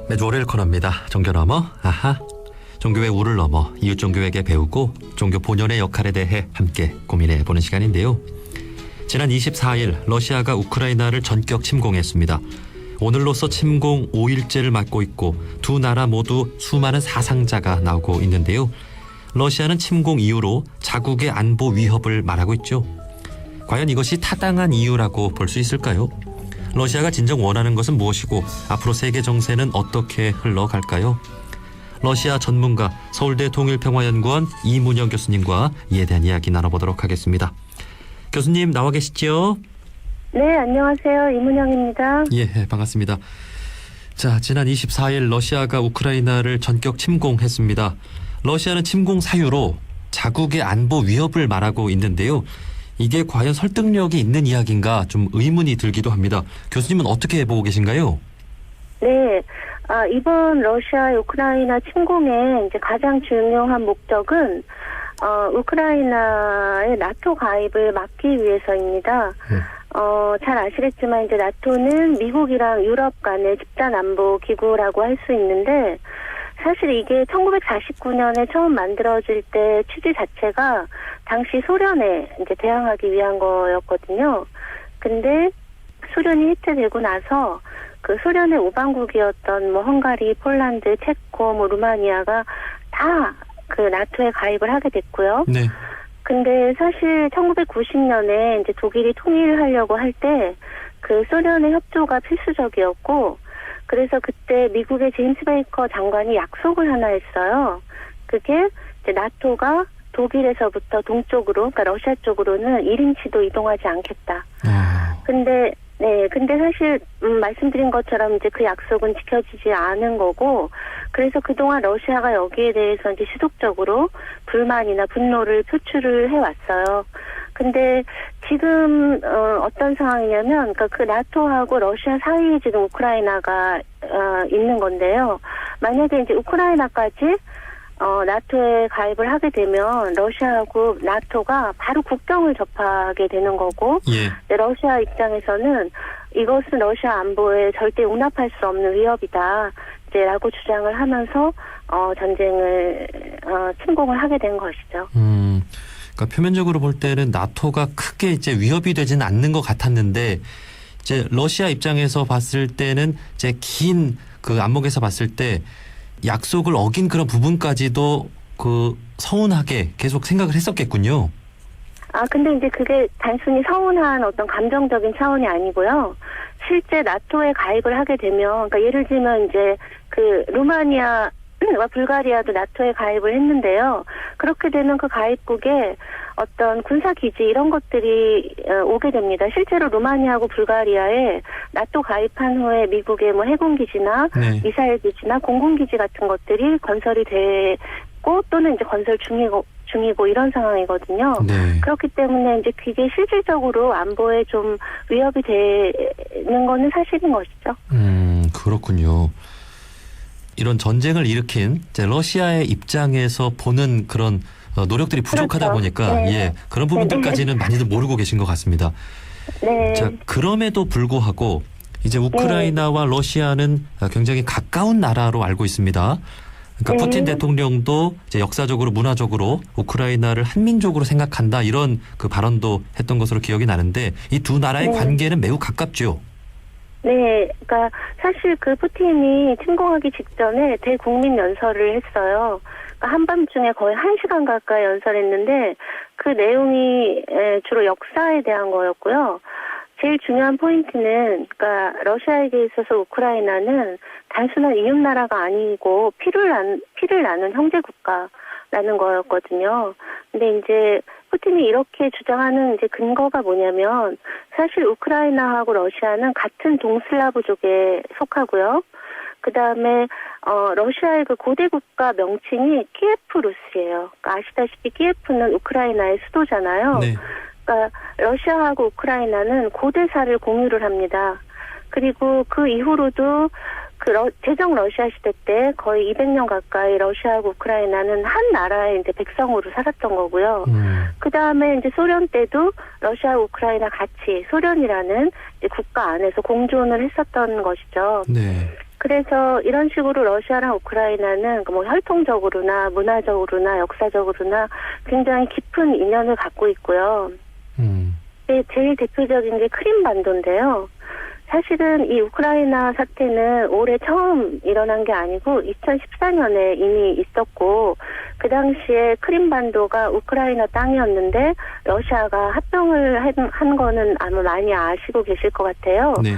매주 월요일 코너입니다. 종교 넘어 아하. 종교의 우를 넘어 이웃 종교에게 배우고 종교 본연의 역할에 대해 함께 고민해보는 시간인데요. 지난 24일 러시아가 우크라이나를 전격 침공했습니다. 오늘로써 침공 5일째를 맞고 있고 두 나라 모두 수많은 사상자가 나오고 있는데요. 러시아는 침공 이후로 자국의 안보 위협을 말하고 있죠. 과연 이것이 타당한 이유라고 볼 수 있을까요? 러시아가 진정 원하는 것은 무엇이고 앞으로 세계 정세는 어떻게 흘러갈까요? 러시아 전문가 서울대 통일평화연구원 이문영 교수님과 이에 대한 이야기 나눠보도록 하겠습니다. 교수님 나와 계시죠? 네, 안녕하세요. 이문영입니다. 예, 반갑습니다. 자, 지난 24일 러시아가 우크라이나를 전격 침공했습니다. 러시아는 침공 사유로 자국의 안보 위협을 말하고 있는데요. 이게 과연 설득력이 있는 이야기인가 좀 의문이 들기도 합니다. 교수님은 어떻게 보고 계신가요? 네, 이번 러시아 우크라이나 침공의 이제 가장 중요한 목적은 우크라이나의 나토 가입을 막기 위해서입니다. 잘 아시겠지만 이제 나토는 미국이랑 유럽 간의 집단 안보 기구라고 할 수 있는데 사실 이게 1949년에 처음 만들어질 때 취지 자체가 당시 소련에 이제 대항하기 위한 거였거든요. 근데 소련이 해체되고 나서 그 소련의 우방국이었던 뭐 헝가리, 폴란드, 체코, 루마니아가 다 그 나토에 가입을 하게 됐고요. 네. 근데 사실 1990년에 이제 독일이 통일하려고 할 때 그 소련의 협조가 필수적이었고 그래서 그때 미국의 제임스 베이커 장관이 약속을 하나 했어요. 그게 이제 나토가 독일에서부터 동쪽으로, 그러니까 러시아 쪽으로는 1인치도 이동하지 않겠다. 근데 사실 말씀드린 것처럼 이제 그 약속은 지켜지지 않은 거고, 그래서 그동안 러시아가 여기에 대해서 이제 지속적으로 불만이나 분노를 표출을 해왔어요. 근데 지금 어떤 상황이냐면, 그러니까 그 나토하고 러시아 사이에 지금 우크라이나가 있는 건데요. 만약에 이제 우크라이나까지 나토에 가입을 하게 되면 러시아하고 나토가 바로 국경을 접하게 되는 거고, 예. 러시아 입장에서는 이것은 러시아 안보에 절대 용납할 수 없는 위협이다, 라고 주장을 하면서 전쟁을 침공을 하게 된 것이죠. 그러니까 표면적으로 볼 때는 나토가 크게 이제 위협이 되지는 않는 것 같았는데 이제 러시아 입장에서 봤을 때는 이제 긴 그 안목에서 봤을 때 약속을 어긴 그런 부분까지도 그 서운하게 계속 생각을 했었겠군요. 근데 이제 그게 단순히 서운한 어떤 감정적인 차원이 아니고요. 실제 나토에 가입을 하게 되면, 그러니까 예를 들면 이제 그 루마니아와 불가리아도 나토에 가입을 했는데요. 그렇게 되면 그 가입국에 어떤 군사기지 이런 것들이 오게 됩니다. 실제로 루마니아하고 불가리아에 나토 가입한 후에 미국의 뭐 해군기지나 네. 미사일기지나 공군기지 같은 것들이 건설이 되고 또는 이제 건설 중이고 이런 상황이거든요. 네. 그렇기 때문에 이제 그게 실질적으로 안보에 좀 위협이 되는 거는 사실인 것이죠. 그렇군요. 이런 전쟁을 일으킨 이제 러시아의 입장에서 보는 그런 노력들이 부족하다 그렇죠. 보니까 네. 예, 그런 부분들까지는 많이들 모르고 계신 것 같습니다. 네. 자, 그럼에도 불구하고 이제 우크라이나와 러시아는 굉장히 가까운 나라로 알고 있습니다. 그러니까 푸틴 대통령도 이제 역사적으로 문화적으로 우크라이나를 한민족으로 생각한다 이런 그 발언도 했던 것으로 기억이 나는데 이 두 나라의 관계는 매우 가깝죠. 네, 그러니까 사실 그 푸틴이 침공하기 직전에 대국민 연설을 했어요. 그러니까 한밤중에 거의 1시간 가까이 연설했는데 그 내용이 주로 역사에 대한 거였고요. 제일 중요한 포인트는 그러니까 러시아에게 있어서 우크라이나는 단순한 이웃 나라가 아니고 피를 나눈 형제 국가라는 거였거든요. 근데 이제 푸틴이 이렇게 주장하는 이제 근거가 뭐냐면 사실 우크라이나하고 러시아는 같은 동슬라브족에 속하고요. 그다음에 러시아의 그 고대 국가 명칭이 키예프-루스예요. 그러니까 아시다시피 키예프는 우크라이나의 수도잖아요. 네. 그러니까 러시아하고 우크라이나는 고대사를 공유를 합니다. 그리고 그 이후로도 제정 러시아 시대 때 거의 200년 가까이 러시아하고 우크라이나는 한 나라의 이제 백성으로 살았던 거고요. 그 다음에 이제 소련 때도 러시아, 우크라이나 같이 소련이라는 이제 국가 안에서 공존을 했었던 것이죠. 네. 그래서 이런 식으로 러시아랑 우크라이나는 뭐 혈통적으로나 문화적으로나 역사적으로나 굉장히 깊은 인연을 갖고 있고요. 네, 제일 대표적인 게 크림반도인데요. 사실은 이 우크라이나 사태는 올해 처음 일어난 게 아니고 2014년에 이미 있었고 그 당시에 크림반도가 우크라이나 땅이었는데 러시아가 합병을 한 거는 아마 많이 아시고 계실 것 같아요. 네.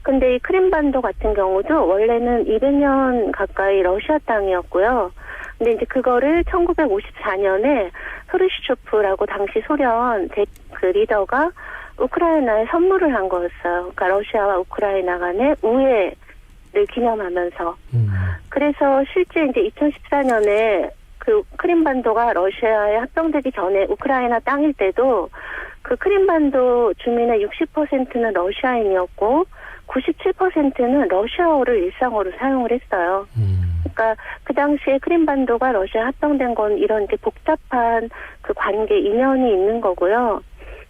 근데 이 크림반도 같은 경우도 원래는 200년 가까이 러시아 땅이었고요. 근데 이제 그거를 1954년에 흐르시초프라고 당시 소련 그 리더가 우크라이나에 선물을 한 거였어요. 그러니까 러시아와 우크라이나 간의 우애를 기념하면서. 그래서 실제 이제 2014년에 그 크림반도가 러시아에 합병되기 전에 우크라이나 땅일 때도 그 크림반도 주민의 60%는 러시아인이었고 97%는 러시아어를 일상어로 사용을 했어요. 그러니까 그 당시에 크림반도가 러시아 합병된 건 이런 게 복잡한 그 관계 인연이 있는 거고요.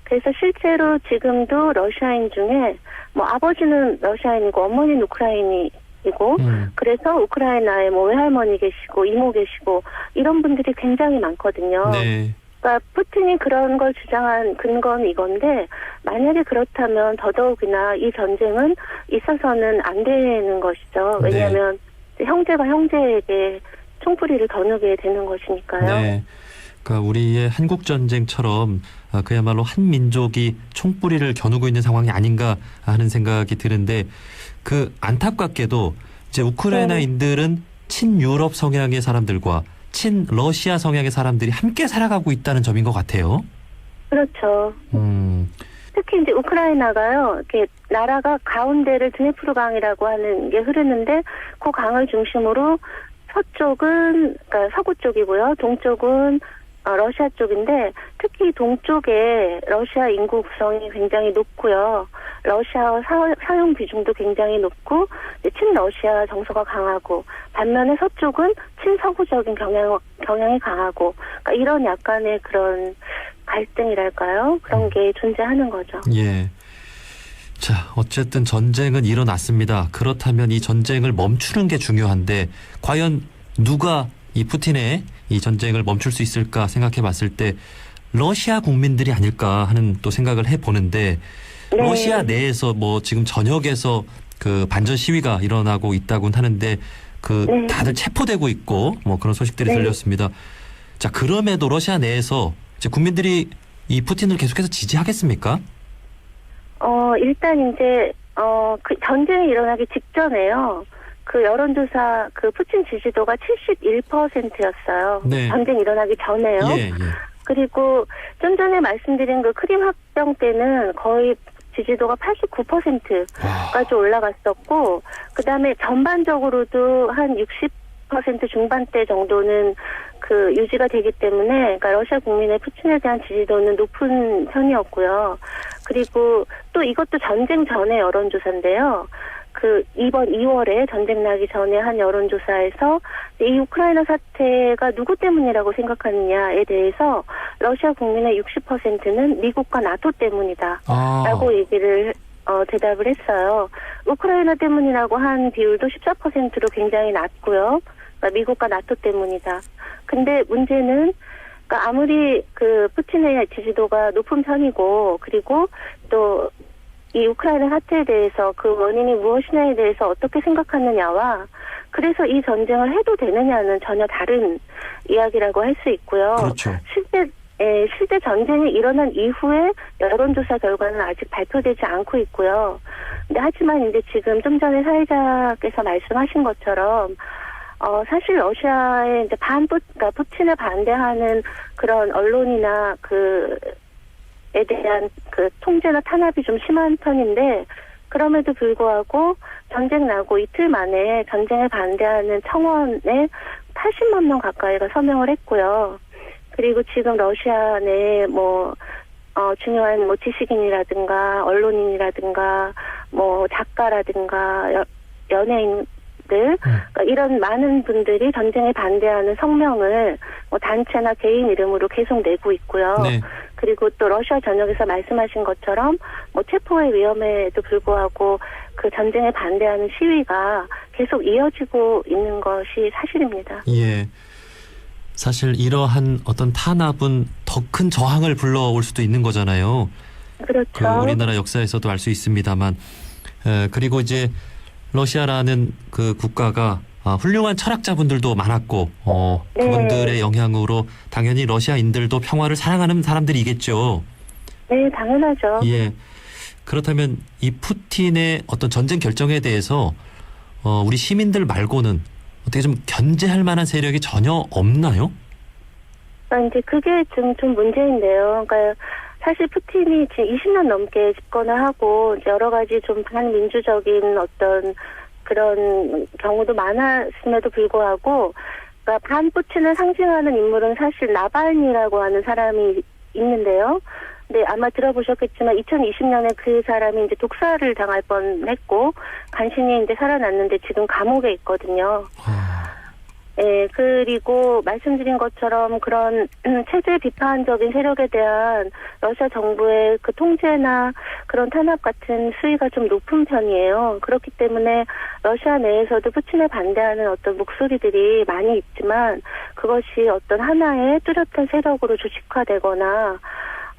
그래서 실제로 지금도 러시아인 중에 뭐 아버지는 러시아인이고 어머니는 우크라이나이고 그래서 우크라이나에 뭐 외할머니 계시고 이모 계시고 이런 분들이 굉장히 많거든요. 네. 그러니까 푸틴이 그런 걸 주장한 근거는 이건데 만약에 그렇다면 더더욱이나 이 전쟁은 있어서는 안 되는 것이죠. 왜냐하면 형제가 형제에게 총뿌리를 더 누게 되는 것이니까요. 네. 그러니까 우리의 한국 전쟁처럼 그야말로 한 민족이 총뿌리를 겨누고 있는 상황이 아닌가 하는 생각이 드는데 그 안타깝게도 이제 우크라이나인들은 친유럽 성향의 사람들과 친러시아 성향의 사람들이 함께 살아가고 있다는 점인 것 같아요. 그렇죠. 특히 이제 우크라이나가요, 이렇게 나라가 가운데를 드니프르 강이라고 하는 게 흐르는데 그 강을 중심으로 서쪽은 그러니까 서구 쪽이고요, 동쪽은 러시아 쪽인데 특히 동쪽에 러시아 인구 구성이 굉장히 높고요. 러시아 사용 비중도 굉장히 높고 친러시아 정서가 강하고 반면에 서쪽은 친서구적인 경향이 강하고 그러니까 이런 약간의 그런 갈등이랄까요? 그런 게 존재하는 거죠. 예. 자, 어쨌든 전쟁은 일어났습니다. 그렇다면 이 전쟁을 멈추는 게 중요한데 과연 누가 이 푸틴의 이 전쟁을 멈출 수 있을까 생각해 봤을 때 러시아 국민들이 아닐까 하는 또 생각을 해보는데 네. 러시아 내에서 뭐 지금 전역에서 그 반전 시위가 일어나고 있다고는 하는데 그 네. 다들 체포되고 있고 뭐 그런 소식들이 네. 들렸습니다. 자, 그럼에도 러시아 내에서 이제 국민들이 이 푸틴을 계속해서 지지하겠습니까? 일단 이제 그 전쟁이 일어나기 직전에요. 그 여론조사 그 푸틴 지지도가 71%였어요. 네. 전쟁 일어나기 전에요. 예. 그리고 좀 전에 말씀드린 그 크림 합병 때는 거의 지지도가 89%까지 올라갔었고 그다음에 전반적으로도 한 60% 중반대 정도는 그 유지가 되기 때문에 그러니까 러시아 국민의 푸틴에 대한 지지도는 높은 편이었고요. 그리고 또 이것도 전쟁 전의 여론조사인데요. 그 이번 2월에 전쟁 나기 전에 한 여론조사에서 이 우크라이나 사태가 누구 때문이라고 생각하느냐에 대해서 러시아 국민의 60%는 미국과 나토 때문이다 라고 얘기를 대답을 했어요. 우크라이나 때문이라고 한 비율도 14%로 굉장히 낮고요. 그러니까 미국과 나토 때문이다. 근데 문제는 그러니까 아무리 그 푸틴의 지지도가 높은 편이고 그리고 또 이 우크라이나 사태에 대해서 그 원인이 무엇이냐에 대해서 어떻게 생각하느냐와 그래서 이 전쟁을 해도 되느냐는 전혀 다른 이야기라고 할 수 있고요. 그렇죠. 실제 전쟁이 일어난 이후에 여론조사 결과는 아직 발표되지 않고 있고요. 근데 하지만 이제 지금 좀 전에 사회자께서 말씀하신 것처럼 사실 러시아의 이제 그러니까 푸틴을 반대하는 그런 언론이나 에 대한 그 통제나 탄압이 좀 심한 편인데 그럼에도 불구하고 전쟁 나고 이틀 만에 전쟁에 반대하는 청원에 80만 명 가까이가 서명을 했고요. 그리고 지금 러시아 내에 중요한 지식인이라든가 언론인이라든가 작가라든가 연예인들 그러니까 이런 많은 분들이 전쟁에 반대하는 성명을 단체나 개인 이름으로 계속 내고 있고요. 네. 그리고 또 러시아 전역에서 말씀하신 것처럼 체포의 위험에도 불구하고 그 전쟁에 반대하는 시위가 계속 이어지고 있는 것이 사실입니다. 예. 사실 이러한 어떤 탄압은 더 큰 저항을 불러올 수도 있는 거잖아요. 그렇죠. 우리나라 역사에서도 알 수 있습니다만, 그리고 이제 러시아라는 그 국가가 훌륭한 철학자분들도 많았고, 네. 그분들의 영향으로 당연히 러시아인들도 평화를 사랑하는 사람들이겠죠. 네, 당연하죠. 예. 그렇다면 이 푸틴의 어떤 전쟁 결정에 대해서 우리 시민들 말고는 어떻게 좀 견제할 만한 세력이 전혀 없나요? 이제 그게 좀 문제인데요. 그러니까 사실 푸틴이 지금 20년 넘게 집권을 하고 이제 여러 가지 좀 반민주적인 어떤 그런 경우도 많았음에도 불구하고, 그러니까 반 푸틴을 상징하는 인물은 사실 나발니라고 하는 사람이 있는데요. 네, 아마 들어보셨겠지만 2020년에 그 사람이 이제 독사를 당할 뻔했고 간신히 이제 살아났는데 지금 감옥에 있거든요. 예, 그리고 말씀드린 것처럼 그런 체제 비판적인 세력에 대한 러시아 정부의 그 통제나 그런 탄압 같은 수위가 좀 높은 편이에요. 그렇기 때문에 러시아 내에서도 푸틴에 반대하는 어떤 목소리들이 많이 있지만 그것이 어떤 하나의 뚜렷한 세력으로 조직화되거나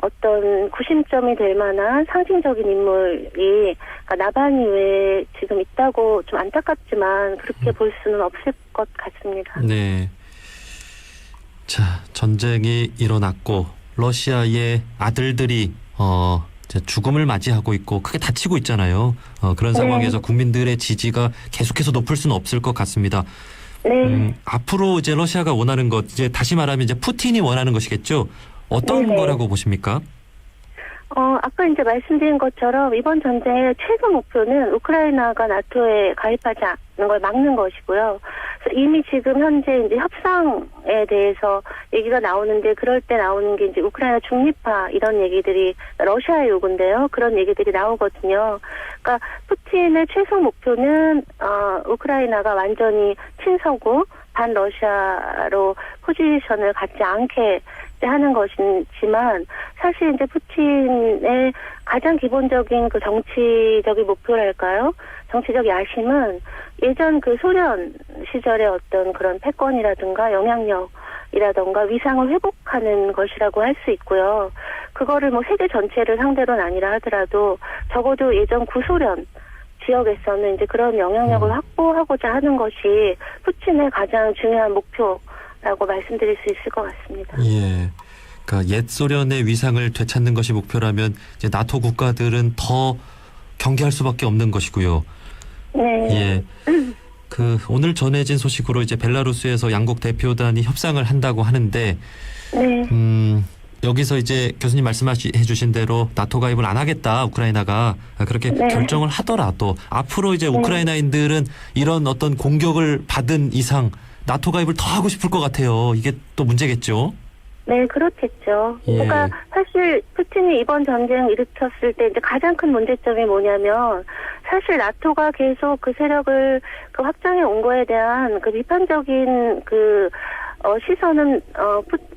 어떤 구심점이 될 만한 상징적인 인물이, 그러니까 나발니 외에 지금 있다고 좀 안타깝지만 그렇게 볼 수는 없을 것 같습니다. 네. 자, 전쟁이 일어났고 러시아의 아들들이 이제 죽음을 맞이하고 있고 크게 다치고 있잖아요. 그런 상황에서 국민들의 지지가 계속해서 높을 수는 없을 것 같습니다. 네. 앞으로 이제 러시아가 원하는 것, 이제 다시 말하면 이제 푸틴이 원하는 것이겠죠. 어떤 네네. 거라고 보십니까? 아까 이제 말씀드린 것처럼 이번 전쟁의 최종 목표는 우크라이나가 나토에 가입하지 않는 걸 막는 것이고요. 그래서 이미 지금 현재 이제 협상에 대해서 얘기가 나오는데 그럴 때 나오는 게 이제 우크라이나 중립화 이런 얘기들이 러시아의 요구인데요. 그런 얘기들이 나오거든요. 그러니까 푸틴의 최종 목표는 우크라이나가 완전히 친서고 반 러시아로 포지션을 갖지 않게 하는 것이지만 사실 이제 푸틴의 가장 기본적인 그 정치적인 목표랄까요? 정치적 야심은 예전 그 소련 시절의 어떤 그런 패권이라든가 영향력이라든가 위상을 회복하는 것이라고 할 수 있고요. 그거를 뭐 세계 전체를 상대로는 아니라 하더라도 적어도 예전 구소련 지역에서는 이제 그런 영향력을 확보하고자 하는 것이 푸틴의 가장 중요한 목표라고 말씀드릴 수 있을 것 같습니다. 예. 그러니까 옛 소련의 위상을 되찾는 것이 목표라면 이제 나토 국가들은 더 경계할 수밖에 없는 것이고요. 네. 예. 그 오늘 전해진 소식으로 이제 벨라루스에서 양국 대표단이 협상을 한다고 하는데, 네. 여기서 이제 교수님 말씀해 주신 대로 나토 가입을 안 하겠다, 우크라이나가 그렇게 네. 결정을 하더라도 앞으로 이제 우크라이나인들은 이런 어떤 공격을 받은 이상 나토 가입을 더 하고 싶을 것 같아요. 이게 또 문제겠죠. 네, 그렇겠죠. 예. 그러니까 사실 푸틴이 이번 전쟁 일으켰을 때 이제 가장 큰 문제점이 뭐냐면 사실 나토가 계속 그 세력을 그 확장해 온 거에 대한 그 비판적인 그 시선은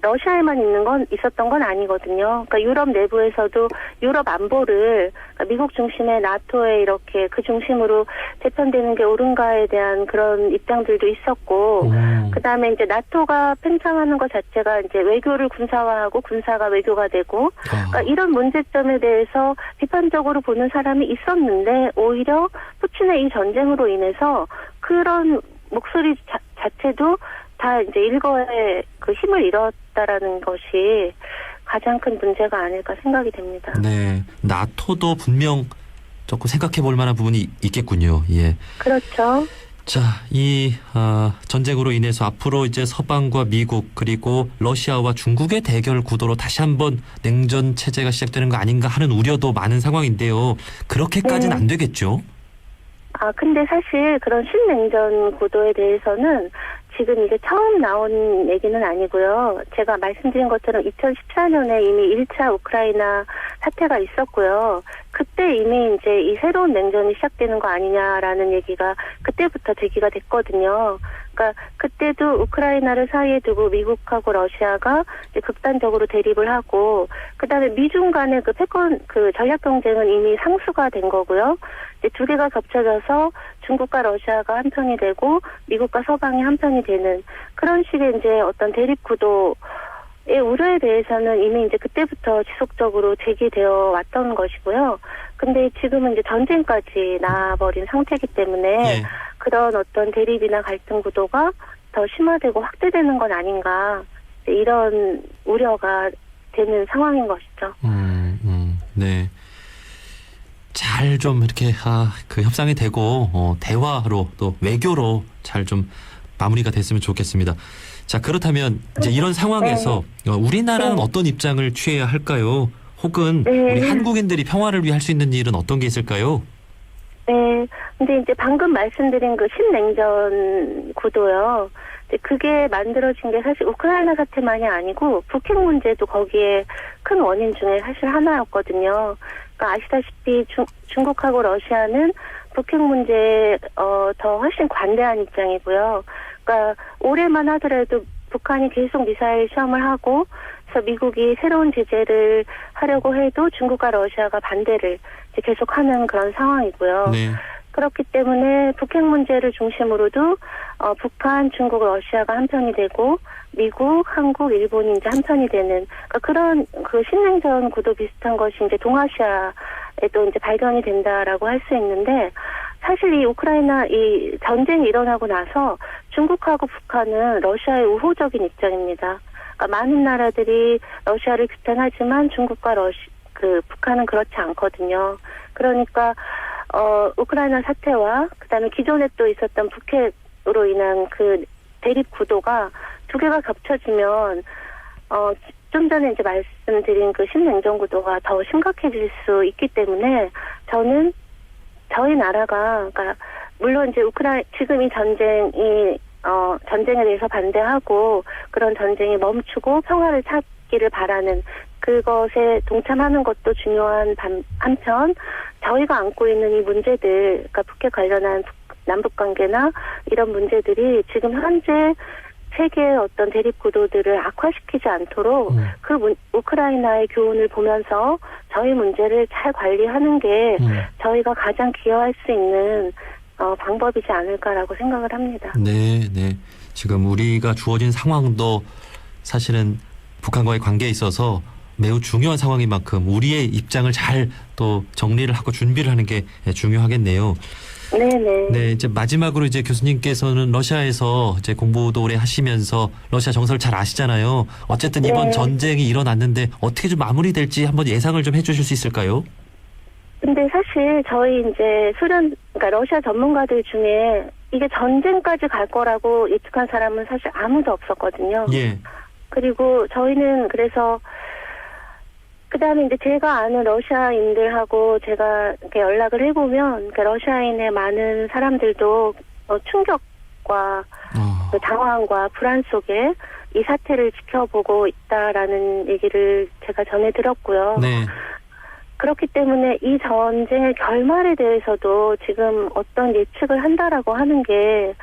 러시아에만 있었던 건 아니거든요. 그러니까 유럽 내부에서도 유럽 안보를 그러니까 미국 중심의 나토에 이렇게 그 중심으로 재편되는 게 옳은가에 대한 그런 입장들도 있었고, 그다음에 이제 나토가 팽창하는 것 자체가 이제 외교를 군사화하고 군사가 외교가 되고, 그러니까 이런 문제점에 대해서 비판적으로 보는 사람이 있었는데 오히려 푸틴의 이 전쟁으로 인해서 그런 목소리 자체도 다 이제 일거에 그 힘을 잃었다라는 것이 가장 큰 문제가 아닐까 생각이 됩니다. 네, 나토도 분명 조금 생각해 볼 만한 부분이 있겠군요. 예. 그렇죠. 자, 이 전쟁으로 인해서 앞으로 이제 서방과 미국 그리고 러시아와 중국의 대결 구도로 다시 한번 냉전 체제가 시작되는 거 아닌가 하는 우려도 많은 상황인데요. 그렇게까지는 네. 안 되겠죠? 근데 사실 그런 신냉전 구도에 대해서는 지금 이게 처음 나온 얘기는 아니고요. 제가 말씀드린 것처럼 2014년에 이미 1차 우크라이나 사태가 있었고요. 그때 이미 이제 이 새로운 냉전이 시작되는 거 아니냐라는 얘기가 그때부터 제기가 됐거든요. 그러니까 그때도 우크라이나를 사이에 두고 미국하고 러시아가 이제 극단적으로 대립을 하고, 그다음에 미중 간의 그 패권 그 전략 경쟁은 이미 상수가 된 거고요. 이제 두 개가 겹쳐져서 중국과 러시아가 한 편이 되고 미국과 서방이 한 편이 되는 그런 식의 이제 어떤 대립 구도의 우려에 대해서는 이미 이제 그때부터 지속적으로 제기되어 왔던 것이고요. 근데 지금은 이제 전쟁까지 나아버린 상태이기 때문에 예. 그런 어떤 대립이나 갈등 구도가 더 심화되고 확대되는 건 아닌가 이런 우려가 되는 상황인 것이죠. 네. 잘 좀 이렇게 그 협상이 되고 대화로 또 외교로 잘 좀 마무리가 됐으면 좋겠습니다. 자, 그렇다면 이제 이런 상황에서 우리나라는 네. 어떤 입장을 취해야 할까요? 혹은 네. 우리 한국인들이 평화를 위해 할 수 있는 일은 어떤 게 있을까요? 네. 근데 이제 방금 말씀드린 그 신냉전 구도요. 근데 그게 만들어진 게 사실 우크라이나 사태만이 아니고 북핵 문제도 거기에 큰 원인 중에 사실 하나였거든요. 그러니까 아시다시피 중국하고 러시아는 북핵 문제에 더 훨씬 관대한 입장이고요. 그러니까 올해만 하더라도 북한이 계속 미사일 시험을 하고 그래서 미국이 새로운 제재를 하려고 해도 중국과 러시아가 반대를 이제 계속하는 그런 상황이고요. 네. 그렇기 때문에 북핵 문제를 중심으로도 북한, 중국, 러시아가 한 편이 되고 미국, 한국, 일본이 이제 한 편이 되는 그러니까 그런 그 신냉전 구도 비슷한 것이 이제 동아시아에도 이제 발견이 된다라고 할 수 있는데 사실 이 우크라이나 이 전쟁이 일어나고 나서 중국하고 북한은 러시아의 우호적인 입장입니다. 그러니까 많은 나라들이 러시아를 규탄하지만 중국과 북한은 그렇지 않거든요. 그러니까 우크라이나 사태와 그다음에 기존에 또 있었던 북핵으로 인한 그 대립 구도가 두 개가 겹쳐지면 좀 전에 이제 말씀드린 그 신냉전 구도가 더 심각해질 수 있기 때문에 저는 저희 나라가 그러니까 물론 이제 지금 이 전쟁이 전쟁에 대해서 반대하고 그런 전쟁이 멈추고 평화를 찾기를 바라는 그것에 동참하는 것도 중요한 한편 저희가 안고 있는 이 문제들 그러니까 북핵 관련한 남북 관계나 이런 문제들이 지금 현재 세계의 어떤 대립 구도들을 악화시키지 않도록 우크라이나의 교훈을 보면서 저희 문제를 잘 관리하는 게 저희가 가장 기여할 수 있는 방법이지 않을까라고 생각을 합니다. 네, 네. 지금 우리가 주어진 상황도 사실은 북한과의 관계에 있어서 매우 중요한 상황인 만큼 우리의 입장을 잘 또 정리를 하고 준비를 하는 게 중요하겠네요. 네네. 네, 이제 마지막으로 이제 교수님께서는 러시아에서 이제 공부도 오래 하시면서 러시아 정서를 잘 아시잖아요. 어쨌든 이번 네. 전쟁이 일어났는데 어떻게 좀 마무리될지 한번 예상을 좀 해주실 수 있을까요? 근데 사실 저희 이제 그러니까 러시아 전문가들 중에 이게 전쟁까지 갈 거라고 예측한 사람은 사실 아무도 없었거든요. 예. 그리고 저희는 그래서 그다음에 이제 제가 아는 러시아인들하고 제가 이렇게 연락을 해보면 그러니까 러시아인의 많은 사람들도 충격과 그 당황과 불안 속에 이 사태를 지켜보고 있다라는 얘기를 제가 전해 들었고요. 네. 그렇기 때문에 이 전쟁의 결말에 대해서도 지금 어떤 예측을 한다라고 하는 게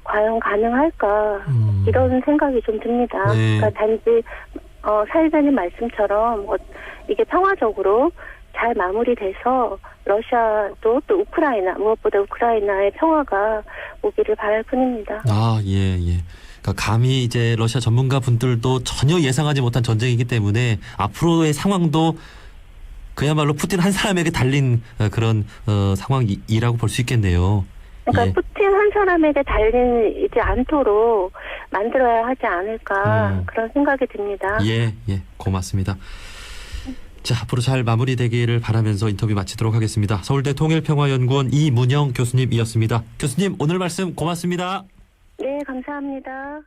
과연 가능할까 이런 생각이 좀 듭니다. 네. 그러니까 단지 사회자님 말씀처럼 이게 평화적으로 잘 마무리돼서 러시아도 또 우크라이나 무엇보다 우크라이나의 평화가 오기를 바랄 뿐입니다. 예, 예. 그러니까 감히 이제 러시아 전문가 분들도 전혀 예상하지 못한 전쟁이기 때문에 앞으로의 상황도 그야말로 푸틴 한 사람에게 달린 그런 상황이라고 볼 수 있겠네요. 그러니까 예. 푸틴 한 사람에게 달리지 않도록 만들어야 하지 않을까 그런 생각이 듭니다. 예, 예. 고맙습니다. 자, 앞으로 잘 마무리되기를 바라면서 인터뷰 마치도록 하겠습니다. 서울대 통일평화연구원 이문영 교수님이었습니다. 교수님, 오늘 말씀 고맙습니다. 네, 감사합니다.